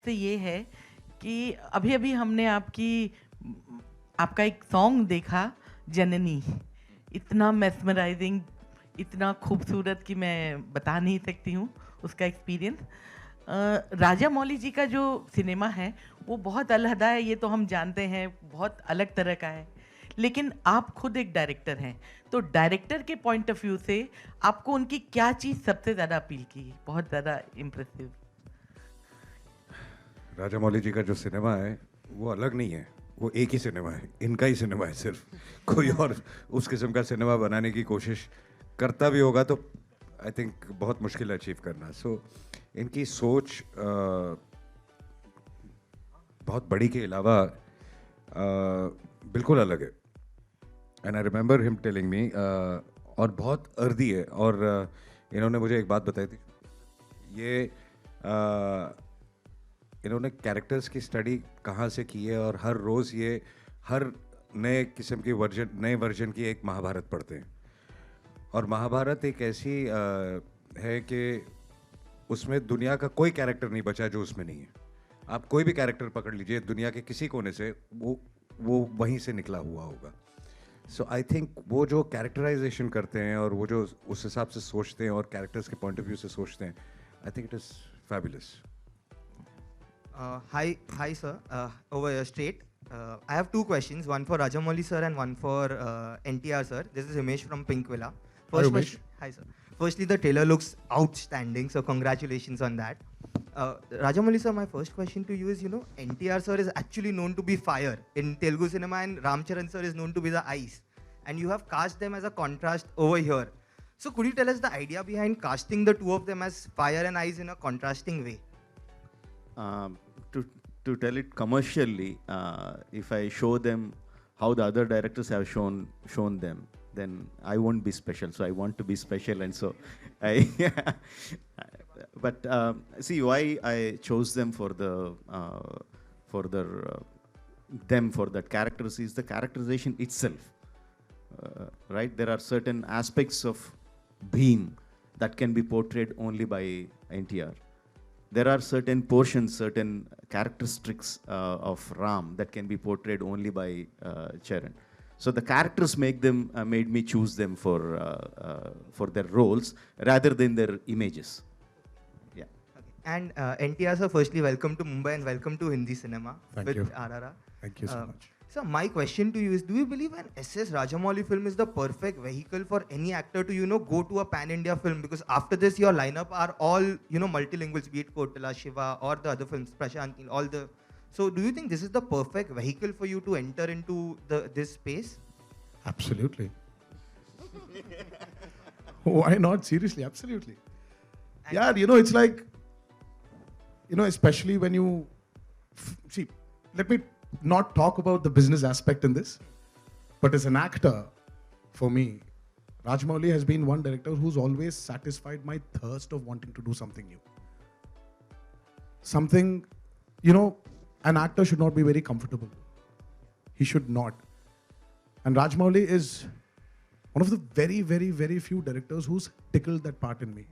से ये है कि अभी-अभी हमने आपका एक सॉन्ग देखा, जननी। इतना मेस्मराइजिंग, इतना खूबसूरत कि मैं बता नहीं सकती हूँ उसका एक्सपीरियंस। राजा मौली जी का जो सिनेमा है, वो बहुत अलहदा है, ये तो हम जानते हैं, बहुत अलग तरह का है। लेकिन आप खुद एक डायरेक्टर हैं, तो डायरेक्टर के पॉइंट ऑफ व्यू से आपको उनकी क्या चीज़ सबसे ज़्यादा अपील की? बहुत ज़्यादा इम्प्रेसिव। राजा मौली जी का जो सिनेमा है वो अलग नहीं है, वो एक ही सिनेमा है, इनका ही सिनेमा है सिर्फ। कोई और उस किस्म का सिनेमा बनाने की कोशिश करता भी होगा तो आई थिंक बहुत मुश्किल है अचीव करना। सो इनकी सोच बहुत बड़ी के अलावा बिल्कुल अलग है। And I remember him telling me, और बहुत अर्दी है। और इन्होंने मुझे एक बात बताई थी, ये इन्होंने कैरेक्टर्स की स्टडी कहाँ से की है, और हर रोज़ ये हर नए किस्म की नए वर्जन की एक महाभारत पढ़ते हैं। और महाभारत एक ऐसी है कि उसमें दुनिया का कोई कैरेक्टर नहीं बचा जो उसमें नहीं है। आप कोई भी कैरेक्टर पकड़ लीजिए दुनिया के किसी कोने से, वो वहीं से निकला हुआ होगा। सो आई थिंक वो जो कैरेक्टराइजेशन करते हैं और वो जो उस हिसाब से सोचते हैं और कैरेक्टर्स के पॉइंट ऑफ व्यू से सोचते हैं, I think it is fabulous. Hi, sir. Over here, straight. I have two questions, one for Rajamouli sir and one for NTR sir. This is Himesh from Pink Villa. Hi, Umesh. Hi, sir. Firstly, the trailer looks outstanding, so congratulations on that. Rajamouli sir, my first question to you is, NTR sir is actually known to be fire in Telugu cinema, and Ramcharan sir is known to be the ice. And you have cast them as a contrast over here. So could you tell us the idea behind casting the two of them as fire and ice in a contrasting way? To tell it commercially, if I show them how the other directors have shown them, then I won't be special. So I want to be special, and so I. But see why I chose them for that characters is the characterization itself. Right, there are certain aspects of being that can be portrayed only by NTR. There are certain portions, certain characteristics of Ram that can be portrayed only by Charan. So the characters made me choose them for their roles rather than their images. Yeah. Okay. And NTR sir, firstly, welcome to Mumbai and welcome to Hindi cinema. Thank with you. RRR. Thank you so much. So my question to you is, do you believe an SS Rajamouli film is the perfect vehicle for any actor to, go to a pan-India film? Because after this, your lineup are all, multilinguals, be it Kotala, Shiva, or the other films, Prashant, all the... So do you think this is the perfect vehicle for you to enter into this space? Absolutely. Why not? Seriously, absolutely. And Yeah, it's like, especially when you... See, let me not talk about the business aspect in this, but as an actor, for me, Rajamouli has been one director who's always satisfied my thirst of wanting to do something new. Something, an actor should not be very comfortable. He should not. And Rajamouli is one of the very, very, very few directors who's tickled that part in me.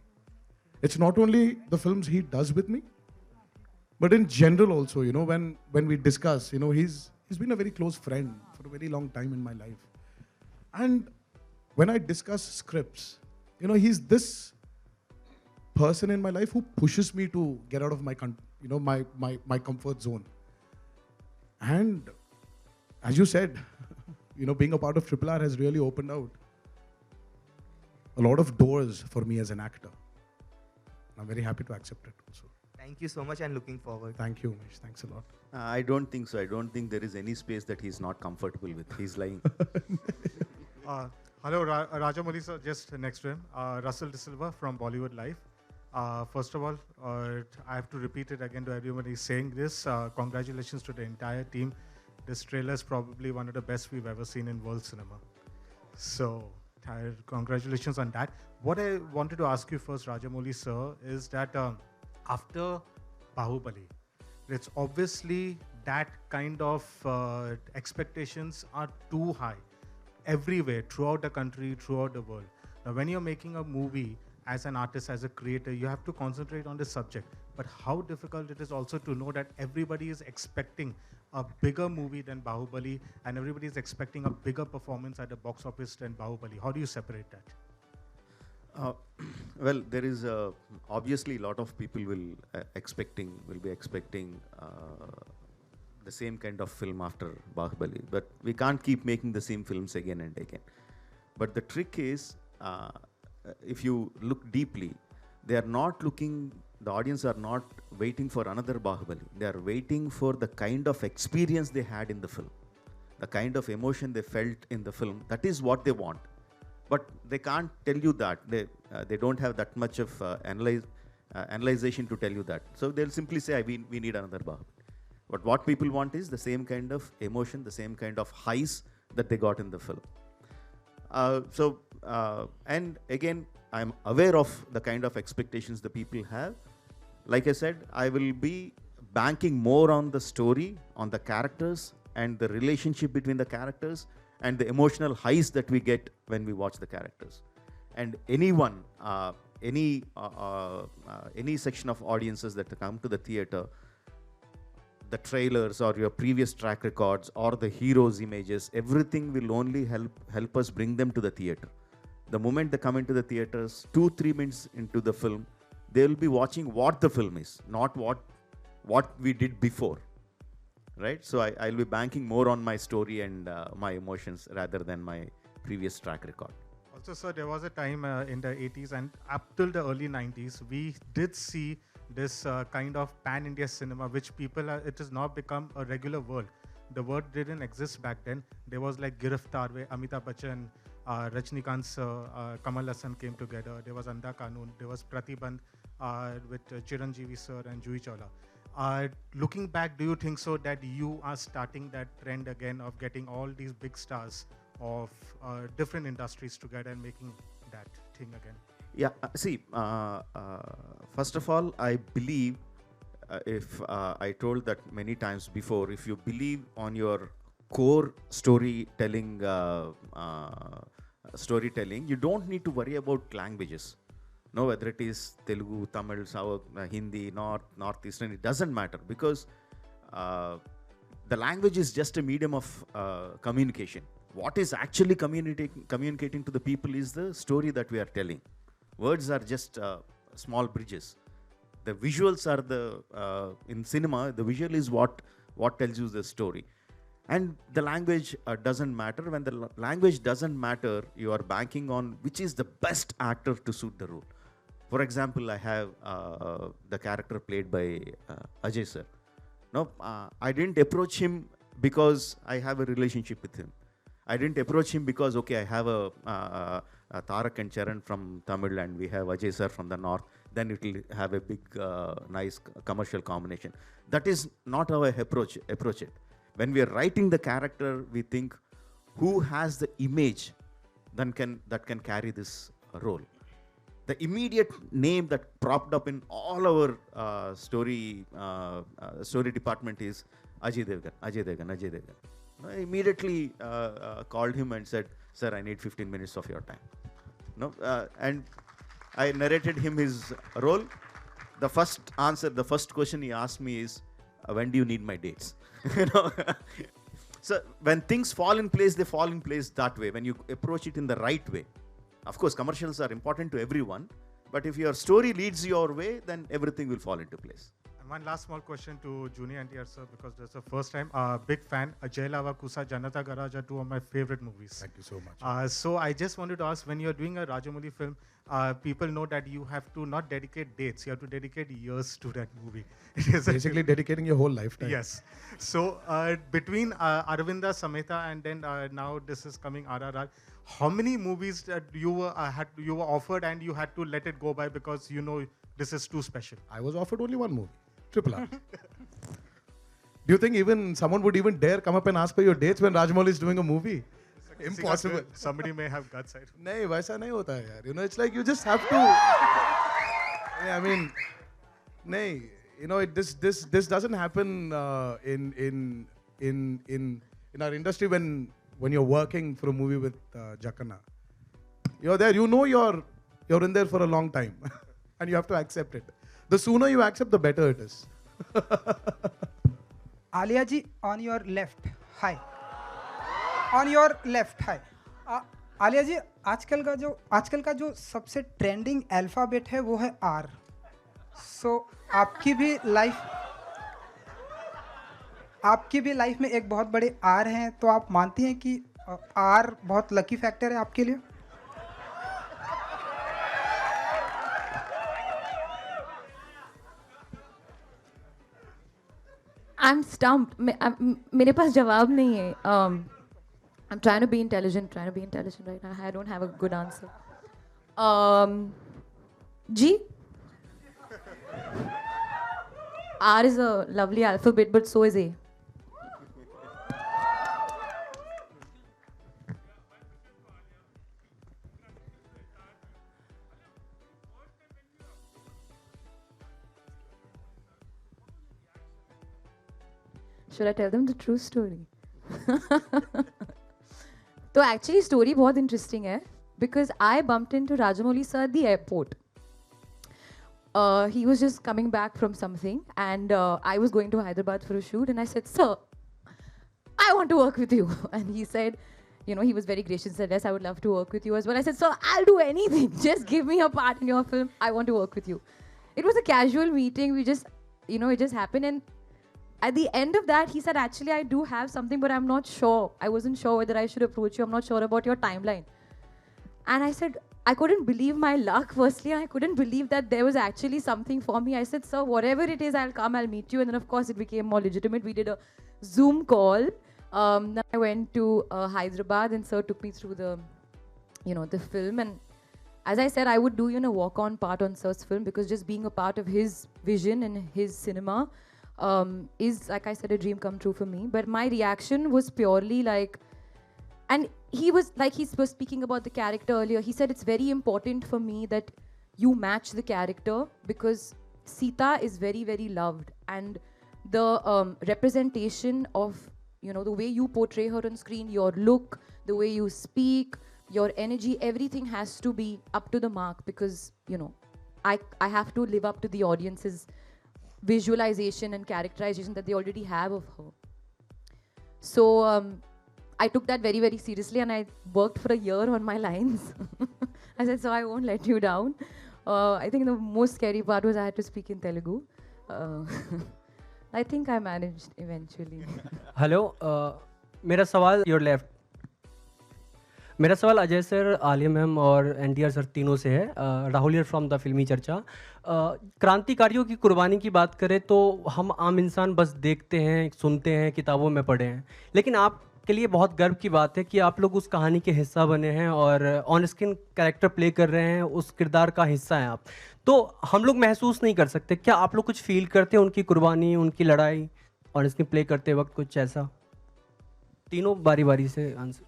It's not only the films he does with me, but in general also, when we discuss, he's been a very close friend for a very long time in my life. And when I discuss scripts, he's this person in my life who pushes me to get out of my comfort zone. And as you said, being a part of RRR has really opened out a lot of doors for me as an actor. I'm very happy to accept it also. Thank you so much and looking forward. Thank you, Umesh. Thanks a lot. I don't think so. I don't think there is any space that he's not comfortable with. He's lying. Hello, Rajamouli sir, just next to him. Russell De Silva from Bollywood Live. First of all, I have to repeat it again to everyone who's saying this. Congratulations to the entire team. This trailer is probably one of the best we've ever seen in world cinema. So, congratulations on that. What I wanted to ask you first, Rajamouli sir, is that after Bahubali, it's obviously that kind of expectations are too high everywhere, throughout the country, throughout the world. Now, when you're making a movie as an artist, as a creator, you have to concentrate on the subject. but how difficult it is also to know that everybody is expecting a bigger movie than Bahubali, and everybody is expecting a bigger performance at the box office than Bahubali. How do you separate that? Well, there is obviously a lot of people will be expecting the same kind of film after Bahubali, but we can't keep making the same films again and again. But the trick is, if you look deeply, they are not looking. The audience are not waiting for another Bahubali. They are waiting for the kind of experience they had in the film, the kind of emotion they felt in the film. That is what they want. But they can't tell you that. They don't have that much of analyzation to tell you that. So they'll simply say, we need another Bahubali. But what people want is the same kind of emotion, the same kind of highs that they got in the film. And again, I'm aware of the kind of expectations the people have. Like I said, I will be banking more on the story, on the characters, and the relationship between the characters, and the emotional highs that we get when we watch the characters. And anyone, any section of audiences that come to the theater, the trailers or your previous track records or the heroes' images, everything will only help us bring them to the theater. The moment they come into the theaters, 2-3 minutes into the film, they will be watching what the film is, not what we did before. Right? So I'll be banking more on my story and my emotions rather than my previous track record. Also, sir, there was a time in the 80s and up till the early 90s, we did see this kind of pan-India cinema, which it has now become a regular word. The word didn't exist back then. There was like Giriftar, where Amitabh Bachchan, Rajnikant sir, Kamal Hassan came together. There was Andha Kanun. There was Pratibandh with Chiranjeevi sir and Juhi Chawla. Looking back, do you think so that you are starting that trend again of getting all these big stars of different industries together and making that thing again? Yeah, see, first of all, I believe, if I told that many times before, if you believe on your core storytelling, you don't need to worry about languages. No, whether it is Telugu, Tamil, South, Hindi, Northeastern, it doesn't matter, because the language is just a medium of communication. What is actually communicating to the people is the story that we are telling. Words are just small bridges. The visuals are in cinema, the visual is what tells you the story. And the language doesn't matter. When the language doesn't matter, you are banking on which is the best actor to suit the role. For example, I have the character played by Ajay sir. No, I didn't approach him because I have a relationship with him. I didn't approach him because, okay, I have a Tarak and Charan from Tamil and we have Ajay sir from the north, then it will have a big, nice commercial combination. That is not how I approach it. When we are writing the character, we think who has the image that can carry this role. The immediate name that propped up in all our story department is Ajay Devgan. I immediately called him and said, "Sir, I need 15 minutes of your time." No, and I narrated him his role. The first question he asked me is, "When do you need my dates?" You know. So when things fall in place, they fall in place that way. When you approach it in the right way. Of course, commercials are important to everyone, but if your story leads your way, then everything will fall into place. And one last small question to Junior NTR sir, because this is the first time. Big fan. Ajay Lava Kusa, Janata Garage are two of my favorite movies. Thank you so much. So I just wanted to ask, when you're doing a Rajamouli film, people know that you have to not dedicate dates, you have to dedicate years to that movie. It is Basically dedicating your whole lifetime. Yes. So between Aravinda Sameta and then now this is coming RRR, how many movies that you were offered and you had to let it go by because you know this is too special? I was offered only one movie, Triple R. Do you think even someone would even dare come up and ask for your dates when Rajamouli is doing a movie? Impossible. Somebody may have guts. नहीं वैसा नहीं होता है यार. You know, it's like you just have to. Yeah, I mean, नहीं. You know, this doesn't happen in our industry when you're working for a movie with Jackana. You're there. You know you're in there for a long time, and you have to accept it. The sooner you accept, the better it is. Alia ji, on your left. Hi. On your left. Hi. Alia जी, आजकल का जो सबसे trending alphabet है वो है are. सो आपकी भी life में एक बहुत बड़े आर हैं, तो आप मानती हैं कि आर बहुत लकी फैक्टर है आपके लिए? I'm stumped. मेरे पास जवाब नहीं है. I'm trying to be intelligent right now. I don't have a good answer. G. R is a lovely alphabet, but so is A. Should I tell them the true story? तो actually story बहुत interesting है because I bumped into Rajamouli sir at the airport. He was just coming back from something and I was going to Hyderabad for a shoot and I said, "Sir, I want to work with you." And he said, he was very gracious and said, "Yes, I would love to work with you as well." I said, "Sir, I'll do anything. Just give me a part in your film. I want to work with you." It was a casual meeting. We just, it just happened. And at the end of that, he said, "Actually, I do have something, but I'm not sure. I wasn't sure whether I should approach you. I'm not sure about your timeline." And I said, I couldn't believe my luck, firstly. I couldn't believe that there was actually something for me. I said, "Sir, whatever it is, I'll come, I'll meet you." And then, of course, it became more legitimate. We did a Zoom call. Then I went to Hyderabad, and sir took me through the, the film. And as I said, I would do, walk-on part on sir's film because just being a part of his vision and his cinema is, like I said, a dream come true for me. But my reaction was purely like, and he was speaking about the character earlier. He said, "It's very important for me that you match the character because Sita is very, very loved. And the representation of, the way you portray her on screen, your look, the way you speak, your energy, everything has to be up to the mark because, I have to live up to the audience's visualization and characterization that they already have of her." So I took that very, very seriously and I worked for a year on my lines. I said, "So I won't let you down." I think the most scary part was I had to speak in Telugu. I think I managed eventually. Hello, मेरा सवाल your left. मेरा सवाल Ajay sir, Alia ma'am और NTR sir तीनों से है. Rahul here from the फिल्मी चर्चा. क्रांतिकारियों की कुर्बानी की बात करें तो हम आम इंसान बस देखते हैं, सुनते हैं, किताबों में पढ़े हैं, लेकिन आपके लिए बहुत गर्व की बात है कि आप लोग उस कहानी के हिस्सा बने हैं और ऑन स्क्रीन कैरेक्टर प्ले कर रहे हैं, उस किरदार का हिस्सा हैं आप. तो हम लोग महसूस नहीं कर सकते, क्या आप लोग कुछ फील करते हैं उनकी कुर्बानी, उनकी लड़ाई ऑन स्क्रीन प्ले करते वक्त? कुछ ऐसा, तीनों बारी बारी से आंसर.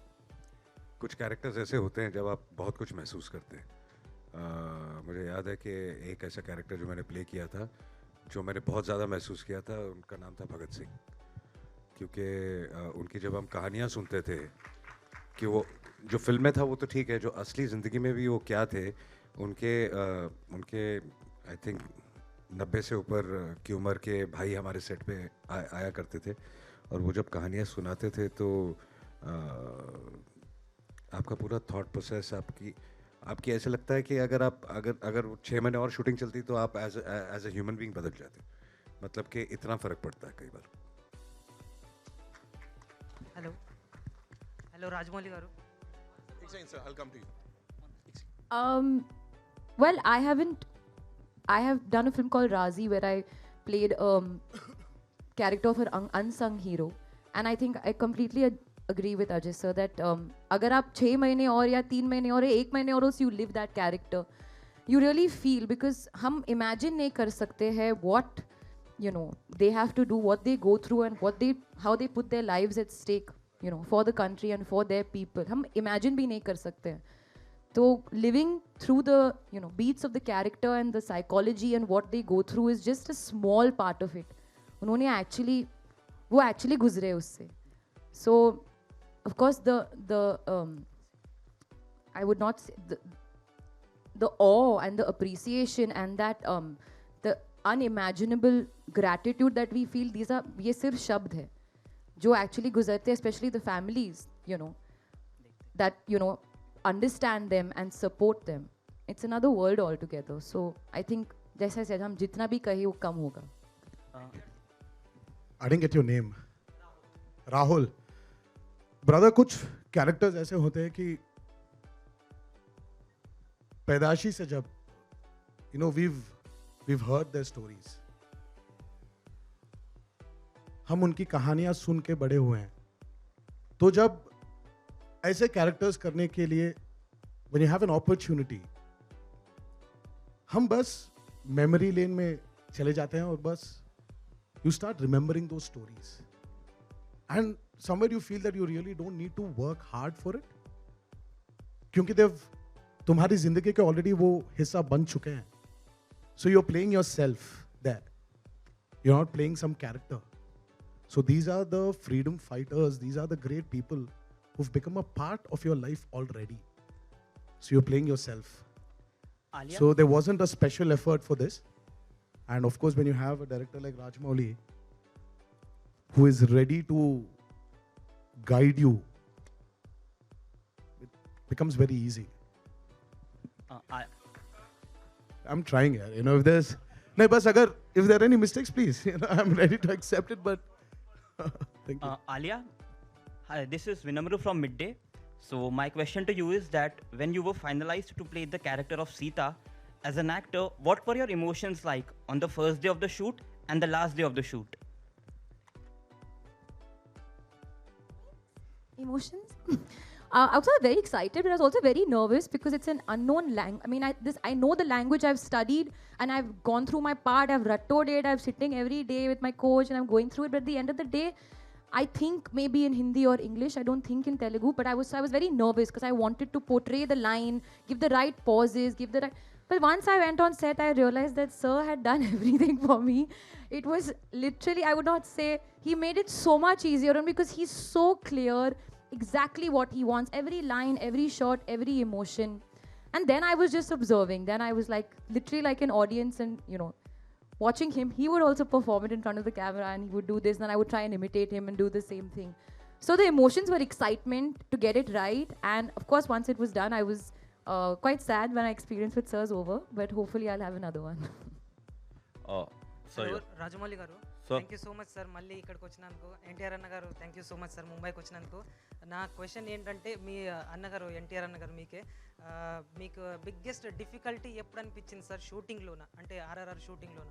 कुछ कैरेक्टर्स ऐसे होते हैं जब आप बहुत कुछ महसूस करते हैं. मुझे याद है कि एक ऐसा कैरेक्टर जो मैंने प्ले किया था, जो मैंने बहुत ज़्यादा महसूस किया था, उनका नाम था भगत सिंह. क्योंकि उनकी जब हम कहानियाँ सुनते थे कि वो जो फिल्म में था वो तो ठीक है, जो असली ज़िंदगी में भी वो क्या थे, उनके आई थिंक 90 से ऊपर की उम्र के भाई हमारे सेट पे आया करते थे और वो जब कहानियाँ सुनाते थे तो आपका पूरा थॉट प्रोसेस आपकी ऐसे लगता है कि अगर 6 महीने और शूटिंग चलती तो आप एज ए ह्यूमन बीइंग बदल जाते. मतलब कि इतना फ़र्क पड़ता है कई बार. Hello Rajamouli garu. I'll come to you. Well, I have done a film called Razi where I played character of an unsung hero, and I think I completely agree with Ajay sir that अगर आप 6 महीने और या 3 महीने और 1 महीने और you live that character, you really feel, because हम imagine नहीं कर सकते हैं what they have to do, what they go through, and how they put their lives at stake, for the country and for their people. हम imagine भी नहीं कर सकते हैं. तो living through the beats of the character and the psychology and what they go through is just a small part of it. उन्होंने वो actually गुजरे उससे. So of course I would not say the awe and the appreciation and that unimaginable gratitude that we feel. These are ये सिर्फ शब्द है जो actually गुजरते हैं, especially the families, you know, that you know understand them and support them. It's another world altogether. So I think जैसे said हम जितना भी कहे वो कम होगा. I didn't get your name. Rahul. Brother, कुछ characters ऐसे होते हैं कि पैदाशी से जब you know we've heard their stories. हम उनकी कहानियां सुन के बड़े हुए हैं. तो जब ऐसे कैरेक्टर्स करने के लिए when you have an opportunity, हम बस मेमोरी लेन में चले जाते हैं और बस you start remembering those stories. And somewhere you feel that you really don't need to work hard for it. क्योंकि तुम्हारी जिंदगी के ऑलरेडी वो हिस्सा बन चुके हैं. So you're playing yourself there. You're not playing some character. So these are the freedom fighters. These are the great people who've become a part of your life already. So you're playing yourself. Alia? So there wasn't a special effort for this. And of course, when you have a director like Rajamouli, who is ready to guide you, it becomes very easy. I'm trying here. You know, if there's no, but if there are any mistakes, please. You know, I'm ready to accept it. But thank you. Alia, hi, this is Vinamru from Midday. So my question to you is that when you were finalized to play the character of Sita, as an actor, what were your emotions like on the first day of the shoot and the last day of the shoot? Emotions? I was very excited, but I was also very nervous because it's an unknown language. I mean, I know the language, I've studied, and I've gone through my part, I've rattoed it, I'm sitting every day with my coach, and I'm going through it. But at the end of the day, I think maybe in Hindi or English, I don't think in Telugu, but I was very nervous because I wanted to portray the line, give the right pauses, give the right... But once I went on set, I realized that Sir had done everything for me. It was literally, I would not say, he made it so much easier on me because he's so clear exactly what he wants, every line, every shot, every emotion. And then I was just observing. Then I was like, literally like an audience and, you know, watching him. He would also perform it in front of the camera and he would do this, and then I would try and imitate him and do the same thing. So the emotions were excitement to get it right. And of course, once it was done, I was quite sad when I experienced with Sir's over, but hopefully I'll have another one. Rajamouli గారు thank you so much sir మళ్ళీ ఇక్కడికి వచ్చినందుకు. ఎన్టీఆర్ అన్న గారు thank you so much sir ముంబైకి వచ్చినందుకు. నా question ఏంటంటే మీ అన్నగారు ఎన్టీఆర్ అన్న గారు మీకు బిగ్గెస్ట్ డిఫికల్టీ ఎప్పుడు అనిపించింది సార్ షూటింగ్లోన, అంటే RRR షూటింగ్లోన?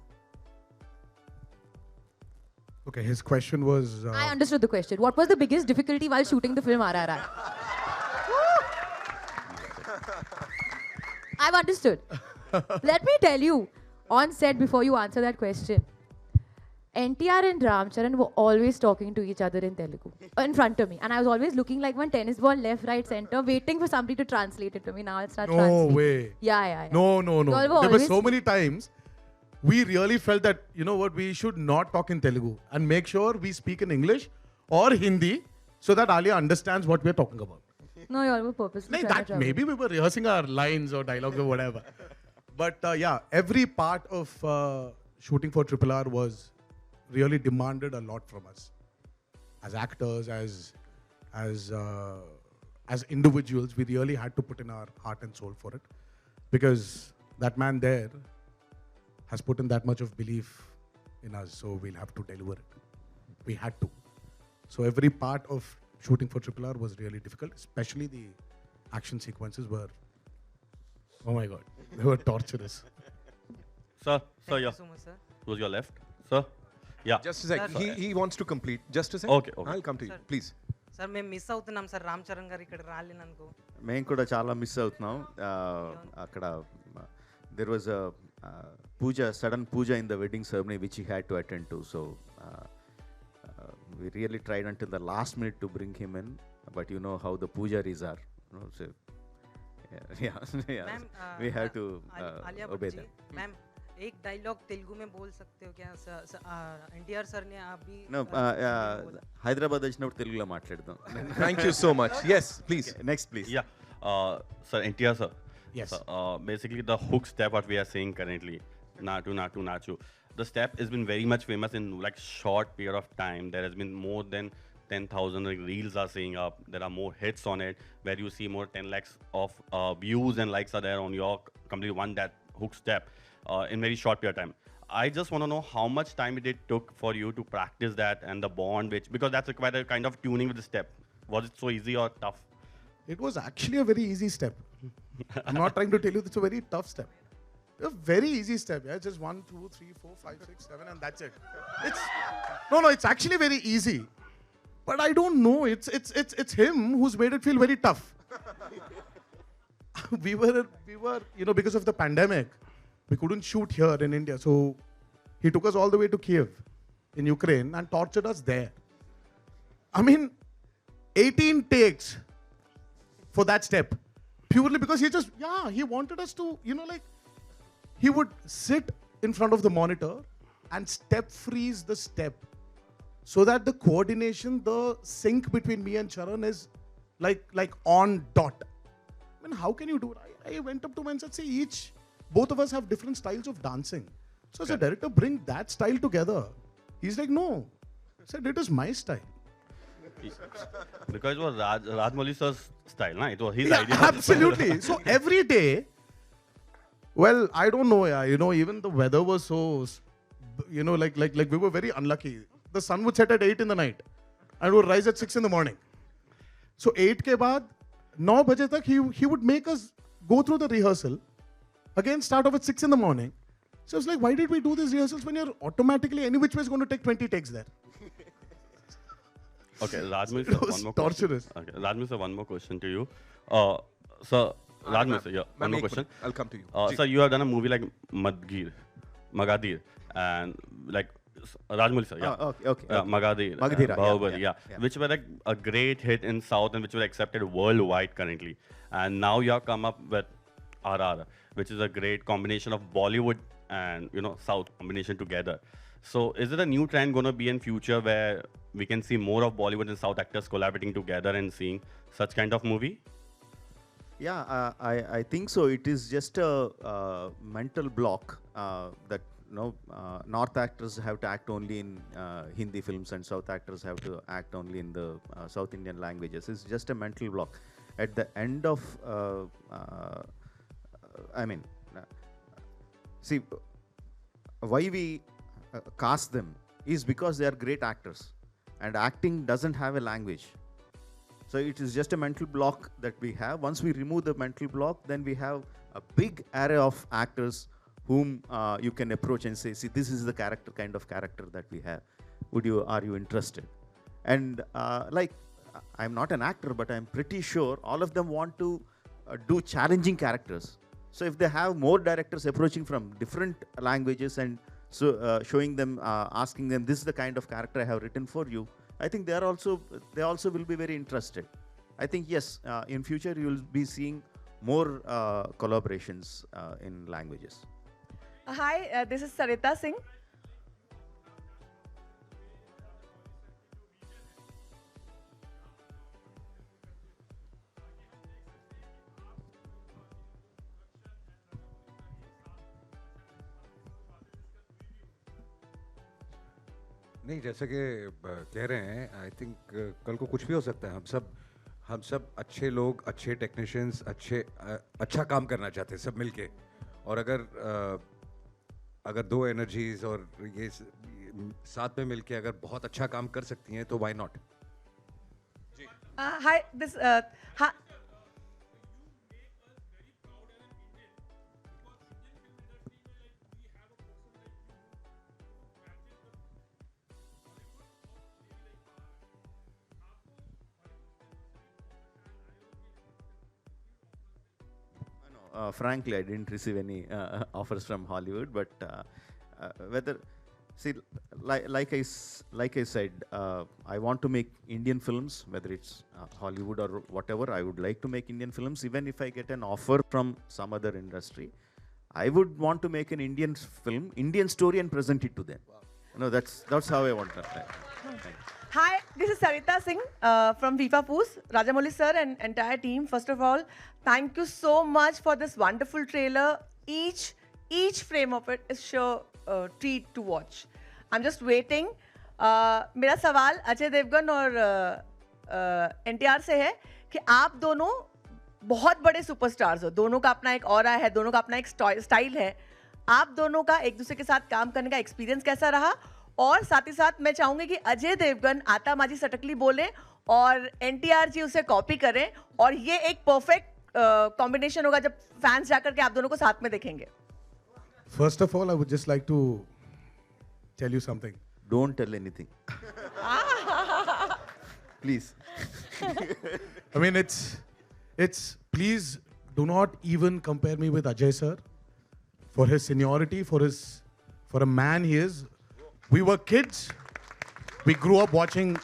Okay, his question was... I understood the question. What was the biggest difficulty while shooting the film RRR? I've understood. Let me tell you, on set, before you answer that question, NTR and Ram Charan were always talking to each other in Telugu in front of me. And I was always looking like one tennis ball, left, right, center, waiting for somebody to translate it to me. Now I'll start translating. No way. Yeah. No. Were There were so many times we really felt that, you know what, we should not talk in Telugu and make sure we speak in English or Hindi so that Alia understands what we're talking about. No, you all were purposely trying to trouble. Maybe we were rehearsing our lines or dialogues or whatever. But yeah, every part of shooting for Triple R was really demanded a lot from us. As actors, as individuals, we really had to put in our heart and soul for it. Because that man there has put in that much of belief in us, so we'll have to deliver it. We had to. So every part of shooting for Triple R was really difficult, especially the action sequences were, oh my God, they were torturous. Sir, Thank you so much, sir. who's your left? Sir? Yeah. Just a sec. He wants to complete. Just a sec. Okay. I'll come to you. Please. Sir మేము miss అవుతున్నాం sir Ram Charan గారు ఇక్కడ రాలేనందుకు. మేము కూడా చాలా miss అవుతున్నాం. అక్కడ there was a sudden puja in the wedding ceremony which he had to attend to. So we really tried until the last minute to bring him in, but you know how the pujaris are. You know, so yeah. We have to obey them. Ma'am एक dialogue Telugu में बोल सकते हो क्या? NTR sir ने अभी హైదరాబాద్ వచ్చినప్పుడు తెలుగులో మాట్లాడదాం. Thank you so much. Yes, please. Next, please. Yeah. Sir, NTR sir. Yes. Basically the hook step what we are saying currently, Natu. the step has been very much famous in like short period of time. There has been more than 10,000 like, reels are saying up. There are more hits on it where you see more 10 lakhs of views and likes are there on your complete one that hook step in very short period of time. I just want to know how much time it took for you to practice that and the bond, which because that's quite a kind of tuning with the step. Was it so easy or tough? It was actually a very easy step. I'm not trying to tell you it's a very tough step. A very easy step, yeah. Just 1, 2, 3, 4, 5, 6, 7, and that's it. It's actually very easy. But I don't know. It's him who's made it feel very tough. we were, because of the pandemic, we couldn't shoot here in India. So he took us all the way to Kiev in Ukraine and tortured us there. I mean, 18 takes for that step. Purely because he wanted us to, he would sit in front of the monitor and step freeze the step so that the coordination, the sync between me and Charan is like on dot. I mean, how can you do it? I went up to him and said, see, both of us have different styles of dancing. So as a director, bring that style together. He's like, no. I said, it is my style. Because it was Rajamouli sir's style, na? It was his idea. Absolutely. So every day, well, I don't know, even the weather was so, like we were very unlucky. The sun would set at 8 in the night and would rise at 6 in the morning. So 8 ke baad, 9 baje tak, he would make us go through the rehearsal, again start off at 6 in the morning. So I was like, why did we do these rehearsals when you're automatically any which way is going to take 20 takes there? Okay, Rajamouli sir, one more torturous. Question. Okay, Rajamouli sir, one more question to you. Sir, Rajamouli sir, yeah, one more question. I'll come to you. Sir, you have done a movie like Magadir, and like Rajamouli sir, yeah. Okay. Magadir, Bahubali, yeah. Which were like a great hit in South and which were accepted worldwide currently. And now you have come up with RR, which is a great combination of Bollywood and South combination together. So is it a new trend going to be in future where we can see more of Bollywood and South actors collaborating together and seeing such kind of movie? Yeah, I think so. It is just a mental block that North actors have to act only in Hindi films and South actors have to act only in the South Indian languages. It's just a mental block. At the end of, see, why we cast them is because they are great actors and acting doesn't have a language. So it is just a mental block that we have. Once we remove the mental block, then we have a big array of actors whom you can approach and say, see, this is the kind of character that we have. Are you interested? And I'm not an actor, but I'm pretty sure all of them want to do challenging characters. So if they have more directors approaching from different languages and showing them, asking them, this is the kind of character I have written for you, I think they also will be very interested. I think, yes, in future you will be seeing more collaborations in languages. Hi, this is Sarita Singh. नहीं, जैसे कि कह रहे हैं, I think कल को कुछ भी हो सकता है. हम सब अच्छे लोग, अच्छे टेक्नीशियंस, अच्छा काम करना चाहते हैं सब मिलके. और अगर दो एनर्जीज और ये साथ में मिलके अगर बहुत अच्छा काम कर सकती हैं तो why not. Hi, this hi. Frankly, I didn't receive any offers from Hollywood, but like I said, I want to make Indian films, whether it's Hollywood or whatever. I would like to make Indian films. Even if I get an offer from some other industry, I would want to make an Indian film, Indian story, and present it to them. Wow. That's how I want to. Hi, this is Sarita Singh from FIFA Poos. Rajamouli sir and entire team, first of all, thank you so much for this wonderful trailer. Each frame of it is treat to watch. I'm just waiting. मेरा सवाल अजय देवगन और NTR से है कि आप दोनों बहुत बड़े सुपरस्टार्स हो, दोनों का अपना एक ऑरा है, दोनों का अपना एक स्टाइल है. आप दोनों का एक दूसरे के साथ काम करने का एक्सपीरियंस कैसा रहा? और साथ ही साथ मैं चाहूंगी कि अजय देवगन आता माजी सटकली बोले और NTR जी उसे कॉपी करें, और ये एक परफेक्ट कॉम्बिनेशन होगा जब फैंस जाकर के आप दोनों को साथ में देखेंगे. First of all, I would just like to tell you something. Don't tell anything. Please. I mean, it's please do not even compare me with Ajay sir for his seniority, for a man he is. We were kids. We grew up watching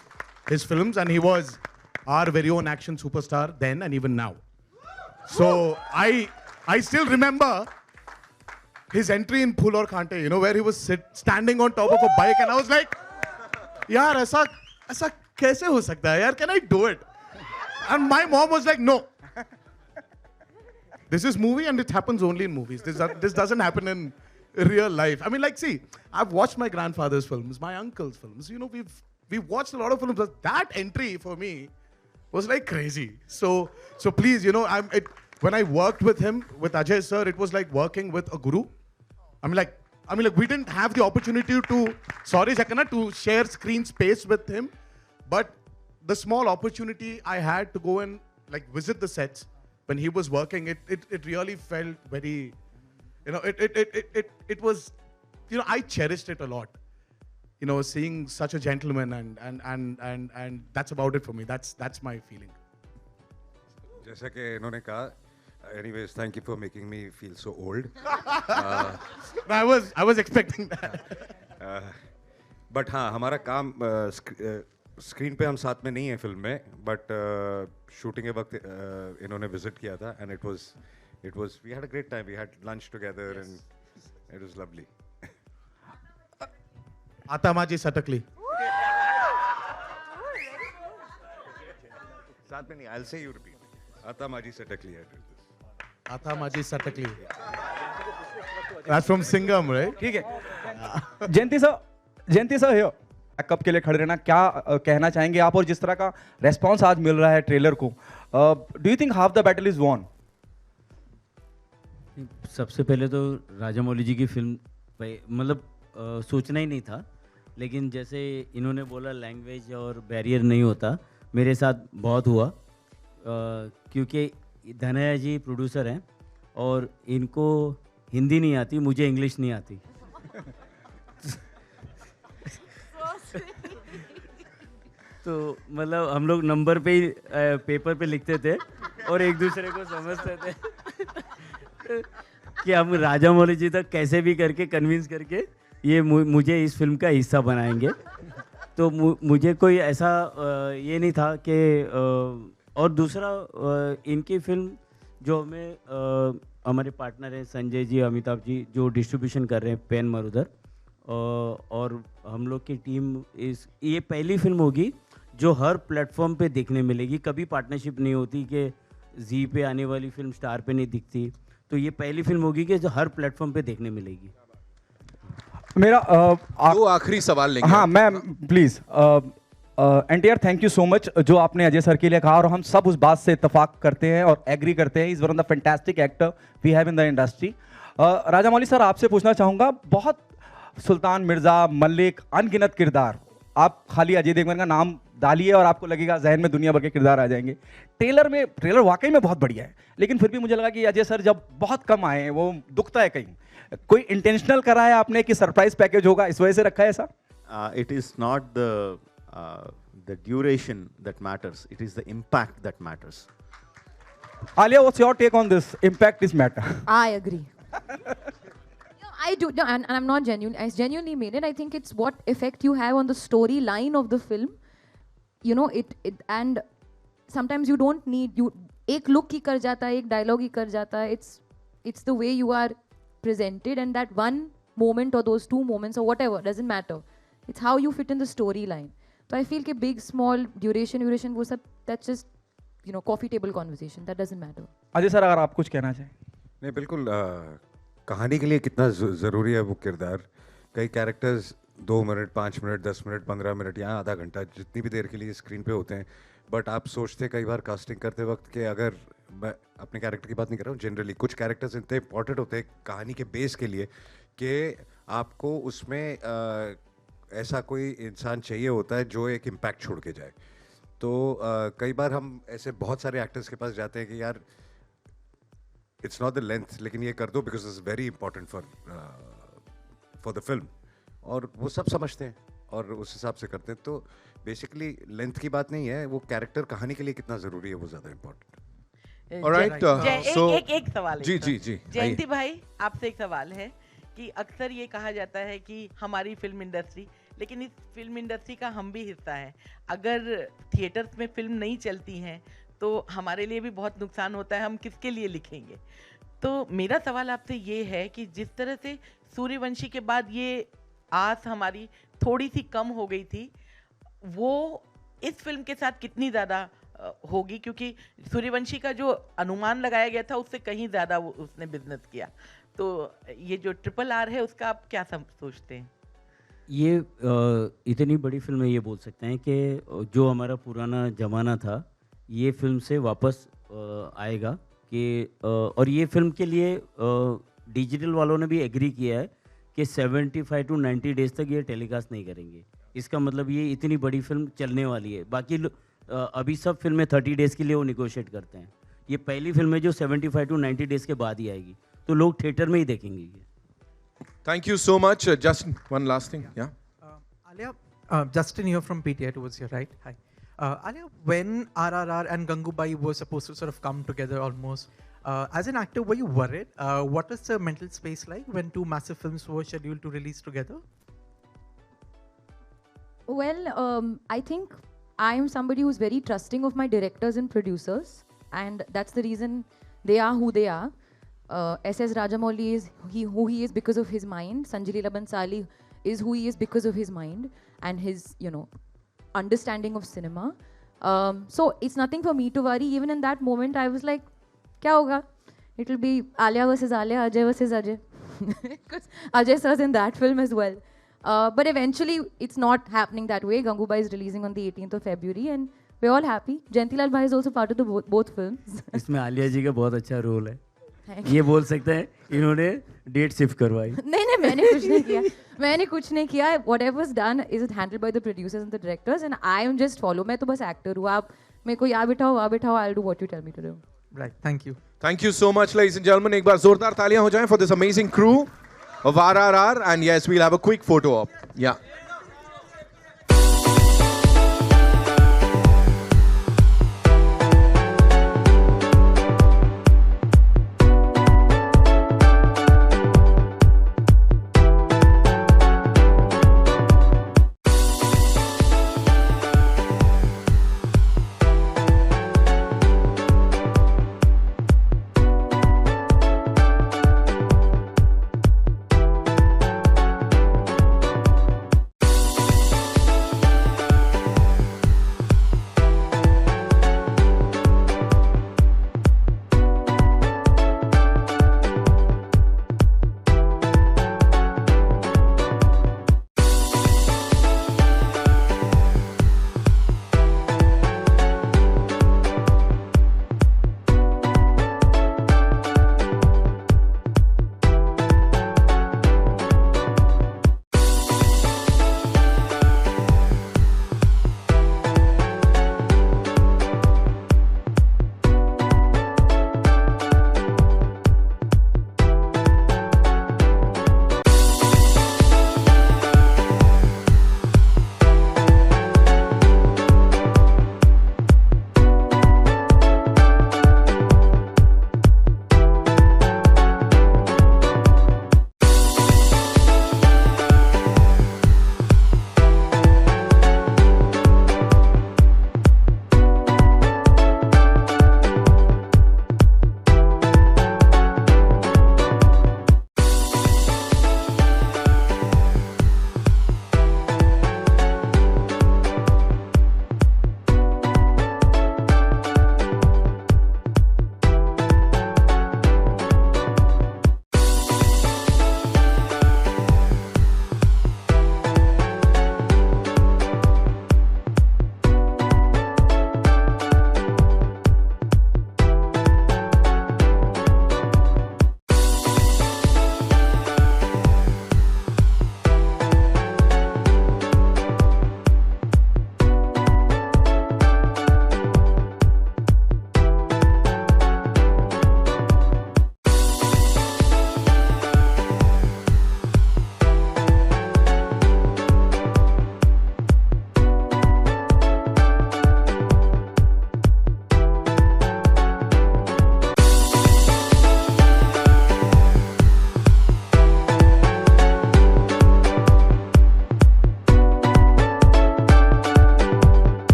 his films, and he was our very own action superstar then and even now. So I still remember his entry in Phul Aur Kante, you know, where he was standing on top of a bike, and I was like, yaar, aisa kaise ho sakta hai, yaar, can I do it? And my mom was like, no. This is movie, and it happens only in movies. This doesn't happen in real life. I mean, like, see, I've watched my grandfather's films, my uncle's films. You know, we've watched a lot of films. But that entry for me was like crazy. So please, you know, when I worked with him, with Ajay sir, it was like working with a guru. I mean, like we didn't have the opportunity to share screen space with him, but the small opportunity I had to go and like visit the sets when he was working, it really felt very, you know, it was, you know, I cherished it a lot. You know, seeing such a gentleman, and that's about it for me. That's my feeling. जैसा कि इन्होंने कहा, anyways, thank you for making me feel so old. I was expecting that. But हाँ, हमारा काम screen पे हम साथ में नहीं है फिल्म में, but शूटिंग के वक्त इन्होंने विजिट किया था, and it was we had a great time. We had lunch together, and it was lovely. Atamaji Satakli. साथ में नहीं, I'll say you repeat. Atamaji Satakli. Atamaji Satakli. That's from Singham, right? ठीक है. जयंती sir here. कब के लिए खड़े रहना, क्या कहना चाहेंगे आप, और जिस तरह का रेस्पॉन्स आज मिल रहा है ट्रेलर को, do you think half the battle is won? सबसे पहले तो राजामौली जी की फिल्म मतलब सोचना ही नहीं था, लेकिन जैसे इन्होंने बोला लैंग्वेज और बैरियर नहीं होता, मेरे साथ बहुत हुआ, क्योंकि धनया जी प्रोड्यूसर हैं और इनको हिंदी नहीं आती, मुझे इंग्लिश नहीं आती. तो मतलब हम लोग नंबर पे ही पेपर पे लिखते थे और एक दूसरे को समझते थे कि हम राजामौली जी तक कैसे भी करके कन्विंस करके ये मुझे इस फिल्म का हिस्सा बनाएंगे. तो मुझे कोई ऐसा ये नहीं था कि और दूसरा इनकी फिल्म जो हमें हमारे पार्टनर हैं संजय जी, अमिताभ जी, जो डिस्ट्रीब्यूशन कर रहे हैं पेन मरुधर, और हम लोग की टीम ये पहली फिल्म होगी जो हर प्लेटफॉर्म पे देखने मिलेगी. कभी पार्टनरशिप नहीं होती कि जी पे आने वाली फिल्म स्टार पे नहीं दिखती, तो ये पहली फिल्म होगी कि जो हर प्लेटफॉर्म पे देखने मिलेगी. मेरा दो आखिरी सवाल लेंगे. हाँ, मैं please NTR, thank you so much जो आपने अजय सर के लिए कहा, और हम सब उस बात से इत्तेफाक करते हैं और एग्री करते हैं. Is one of the fantastic actor we have in the industry. Rajamouli sir, आपसे पूछना चाहूँगा, बहुत सुल्तान मिर्जा, मल्लिक, अनगिनत किरदार, आप खाली अजय देवगन का नाम डालिए और आपको लगेगा जहन में दुनिया भर के किरदार आ जाएंगे. ट्रेलर वाकई में बहुत बढ़िया है, लेकिन फिर भी मुझे लगा कि अजय सर जब बहुत कम आए हैं वो दुखता है. कहीं कोई इंटेंशनल करा है आपने कि सरप्राइज पैकेज होगा, इस वजह से रखा है ऐसा? It is not the duration that matters, it is the impact that matters. Alia, what's your take on this? Impact is matter. I agree. I do, no, and I'm not genuine. I genuinely mean it. I think it's what effect you have on the storyline of the film. You know, and sometimes you don't need, एक look ही कर जाता है, एक dialogue ही कर जाता है. It's the way you are presented, and that one moment or those two moments or whatever doesn't matter. It's how you fit in the storyline. So I feel कि big, small, duration वो सब, that's just, you know, coffee table conversation. That doesn't matter. Ajay sir, अगर आप कुछ कहना चाहें. नहीं, बिल्कुल. कहानी के लिए कितना ज़रूरी है वो किरदार, कई characters 2 minute, 5 minute, 10 minute, 15 minute या आधा घंटा जितनी भी देर के लिए स्क्रीन पे होते हैं, बट आप सोचते कई बार कास्टिंग करते वक्त कि अगर मैं अपने कैरेक्टर की बात नहीं कर रहा हूँ, जनरली कुछ कैरेक्टर्स इतने इंपॉर्टेंट होते हैं कहानी के बेस के लिए कि आपको उसमें ऐसा कोई इंसान चाहिए होता है जो एक इम्पैक्ट छोड़ के जाए। तो कई बार हम ऐसे बहुत सारे एक्टर्स के पास जाते हैं कि यार इट्स नॉट द लेंथ, लेकिन ये कर दो because it's very important for the film, और वो सब समझते हैं और उस हिसाब से करते हैं। तो बेसिकली लेंथ की बात नहीं है, वो कैरेक्टर कहानी के लिए कितना ज़रूरी है वो ज़्यादा इम्पोर्टेंट। Alright, एक सवाल है। जी जयंती भाई, आपसे एक सवाल है कि अक्सर ये कहा जाता है कि हमारी फिल्म इंडस्ट्री, लेकिन इस फिल्म इंडस्ट्री का हम भी हिस्सा है, अगर थिएटर्स में फिल्म नहीं चलती हैं तो हमारे लिए भी बहुत नुकसान होता है, हम किसके लिए लिखेंगे? तो मेरा सवाल आपसे ये है कि जिस तरह से सूर्यवंशी के बाद ये आस हमारी थोड़ी सी कम हो गई थी, वो इस फिल्म के साथ कितनी ज़्यादा होगी? क्योंकि सूर्यवंशी का जो अनुमान लगाया गया था उससे कहीं ज़्यादा उसने बिजनेस किया। तो ये जो RRR है उसका आप क्या सोचते हैं? ये इतनी बड़ी फिल्म है, ये बोल सकते हैं कि जो हमारा पुराना ज़माना था ये फिल्म से वापस आएगा कि और ये फिल्म के लिए डिजिटल वालों ने भी एग्री किया है कि 75 to 90 डेज तक ये टेलीकास्ट नहीं करेंगे। इसका मतलब ये इतनी बड़ी फिल्म चलने वाली है। बाकी अभी सब फिल्में 30 डेज़ के लिए वो निगोशिएट करते हैं, ये पहली फिल्म है जो 75 to 90 डेज़ के बाद ही आएगी, तो लोग थिएटर में ही देखेंगे ये। Thank you so much. Just one last thing. Yeah. Alia, Justin here from PTI towards you, right? Hi. Alia, when RRR and Gangubai were supposed to sort of come together almost, as an actor, were you worried? What is the mental space like when two massive films were scheduled to release together? Well, I think I am somebody who's very trusting of my directors and producers, and that's the reason they are who they are. S.S. Rajamouli is who he is because of his mind. Sanjay Leela Bhansali is who he is because of his mind and his, understanding of cinema. So it's nothing for me to worry. Even in that moment, I was like, kya hoga? It will be Alia versus Alia, Ajay versus Ajay. Because Ajay sir's in that film as well. But eventually, it's not happening that way. Gangubai is releasing on the 18th of February and we're all happy. Jayantilal Bhai is also part of the both films. इसमें आलिया जी का बहुत अच्छा role है, ये बोल सकते हैं इन्होंने डेट शिफ्ट करवाई। नहीं मैंने कुछ नहीं किया। Whatever is done is handled by the producers and the directors and I am just follow. मैं तो बस एक्टर हूँ, आप मेरे को यहाँ बिठाओ वहाँ बिठाओ, I'll do what you tell me to do. Right, thank you. Thank you so much, ladies and gentlemen. एक बार जोरदार तालियां हो जाएं for this amazing crew of RRR, and yes, we'll have a quick photo op. Yeah.